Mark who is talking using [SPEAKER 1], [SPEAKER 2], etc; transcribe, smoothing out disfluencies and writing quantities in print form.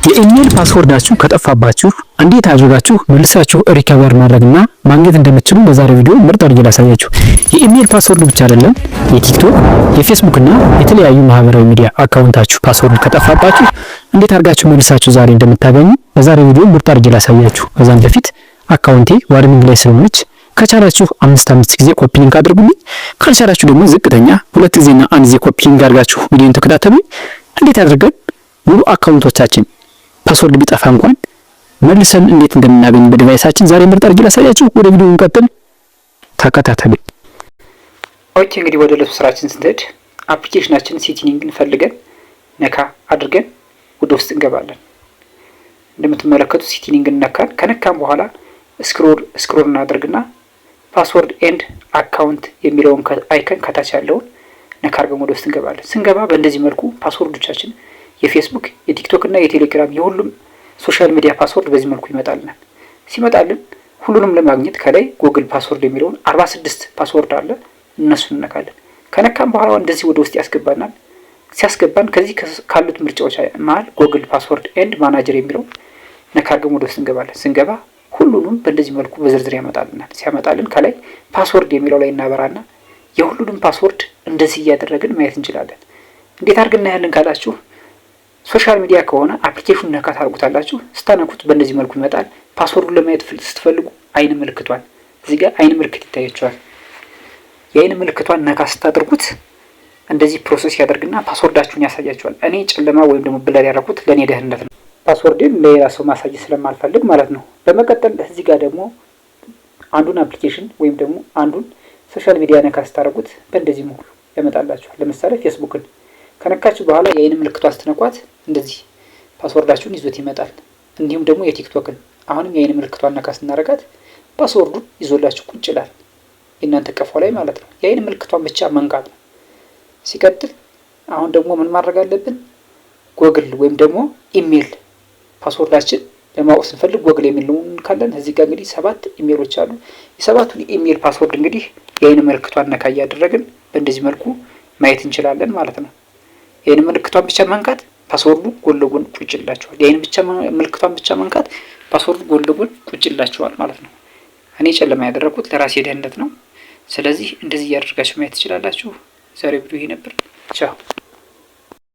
[SPEAKER 1] የኢሜል ፓስወርዳችሁ ከጠፋባችሁ እንዴት አድርጋችሁ መልሳችሁ ሪከቨር ማድረግና ማግኘት እንደምትችሉ በዛሬው ቪዲዮ ምርጥ አድርጌ ላሳያችሁ። የኢሜል ፓስወርድ ብቻ አይደለም፣ የቲክቶክ፣ የፌስቡክ እና የተለያዩ ማህበራዊ ሚዲያ አካውንታችሁ ፓስወርድ ከጠፋባችሁ እንዴት አድርጋችሁ መልሳችሁ ዛሬ እንደምታገኙ በዛሬው ቪዲዮ ምርጥ አድርጌ ላሳያችሁ። ከዛም በፊት አካውንቴ ዋርኒንግ ላይ ስለሆነች ከቻላችሁ 5 ጊዜ ኮፒ ሊንክ አድርጉልኝ። ካልቻላችሁ ደግሞ ዝቅተኛ 2 ጊዜና 1 ጊዜ ኮፒ ሊንክ አድርጋችሁ ቪዲዮን ተከታተሉኝ። እንዴት አድርገን ሙሉ አካውንቶቻችን ፓስወርድ ቢጠፋ እንኳን መልሰን እንዴት እንደምናገኝ በዲቫይሳችን ዛሬ ምርጥ አድርጌ ላሳያችሁ። ወደ ቪዲዮው እንቀጥል፣ ተከታተሉ። ኦኬ፣ እንግዲህ ወደ ለሱ ስራችን ስንሄድ አፕሊኬሽናችን ሴቲንግን ፈልገን ነካ አድርገን ወደ ውስጥ እንገባለን። እንደምትመለከቱት ሴቲንግን ነካን። ከነካን በኋላ ስክሮል እናደርግና ፓስወርድ ኤንድ አካውንት የሚለውን አይከን ከታች ያለውን ነካ አድርገን ወደ ውስጥ እንገባለን። ስንገባ በእንደዚህ መልኩ ፓስወርዶቻችን የፌስቡክ፣ የቲክቶክ እና የቴሌግራም የሁሉም ሶሻል ሚዲያ ፓስወርድ በዚህ መልኩ ይመጣልናል። ሲመጣልን ሁሉንም ለማግኘት ከላይ ጉግል ፓስወርድ የሚለውን 46 ፓስወርድ አለ፣ እነሱን እንነካለን። ከነካም በኋላ እንደዚህ ወደ ውስጥ ያስገባናል። ሲያስገባን ከዚህ ካሉት ምርጫዎች መሀል ጉግል ፓስወርድ ኤንድ ማናጀር የሚለውን ነካ አድርገን ወደ ውስጥ እንገባለን። ስንገባ ሁሉንም በእንደዚህ መልኩ በዝርዝር ያመጣልናል። ሲያመጣልን ከላይ ፓስወርድ የሚለው ላይ እናበራና የሁሉንም ፓስወርድ እንደዚህ እያደረግን ማየት እንችላለን። እንዴት አድርገን እናያለን ካላችሁ ሶሻል ሚዲያ ከሆነ አፕሊኬሽኑን ነካ ታርጉታላችሁ። ስታነኩት በእንደዚህ መልኩ ይመጣል። ፓስወርዱን ለማየት ስትፈልጉ አይን ምልክቷን እዚህ ጋር አይን ምልክት ይታያችኋል። የአይን ምልክቷን ነካ ስታደርጉት እንደዚህ ፕሮሰስ ያደርግና ፓስወርዳችሁን ያሳያችኋል። እኔ ጨለማ ወይም ደግሞ ብለር ያደረኩት ለኔ ደህንነት ነው። ፓስወርድን ለሌላ ሰው ማሳየት ስለማልፈልግ ማለት ነው። በመቀጠል እዚህ ጋር ደግሞ አንዱን አፕሊኬሽን ወይም ደግሞ አንዱን ሶሻል ሚዲያ ነካ ስታደርጉት በእንደዚህ መልኩ ያመጣላችኋል። ለምሳሌ ፌስቡክን ከነካችሁ በኋላ የአይን ምልክቷን ስትነኳት እንደዚህ ፓስወርዳችሁን ይዞት ይመጣል። እንዲሁም ደግሞ የቲክቶክን አሁንም የአይን ምልክቷን ነካ ስናረጋት ፓስወርዱን ይዞላችሁ ቁጭ ይላል፣ የእናንተ ቀፎ ላይ ማለት ነው። የአይን ምልክቷን ብቻ መንካት ነው። ሲቀጥል አሁን ደግሞ ምን ማድረግ አለብን? ጎግል ወይም ደግሞ ኢሜል ፓስወርዳችን ለማወቅ ስንፈልግ ጎግል የሚለውን ካለን እዚህ ጋር እንግዲህ 7 ኢሜሎች አሉ። የሰባቱን ኢሜል ፓስወርድ እንግዲህ የአይን ምልክቷን ነካ እያደረግን በእንደዚህ መልኩ ማየት እንችላለን ማለት ነው። የአይን ምልክቷን ብቻ መንካት ፓስወርዱ ጎን ለጎን ቁጭ ይላችኋል። የአይን ብቻ ምልክቷን ብቻ መንካት ፓስወርዱ ጎን ለጎን ቁጭ ይላችኋል ማለት ነው። እኔ ጨለማ ያደረኩት ለራሴ ደህንነት ነው። ስለዚህ እንደዚህ እያደረጋችሁ ማየት ትችላላችሁ። ዛሬ ቪዲዮ ይሄ ነበር። ቻው።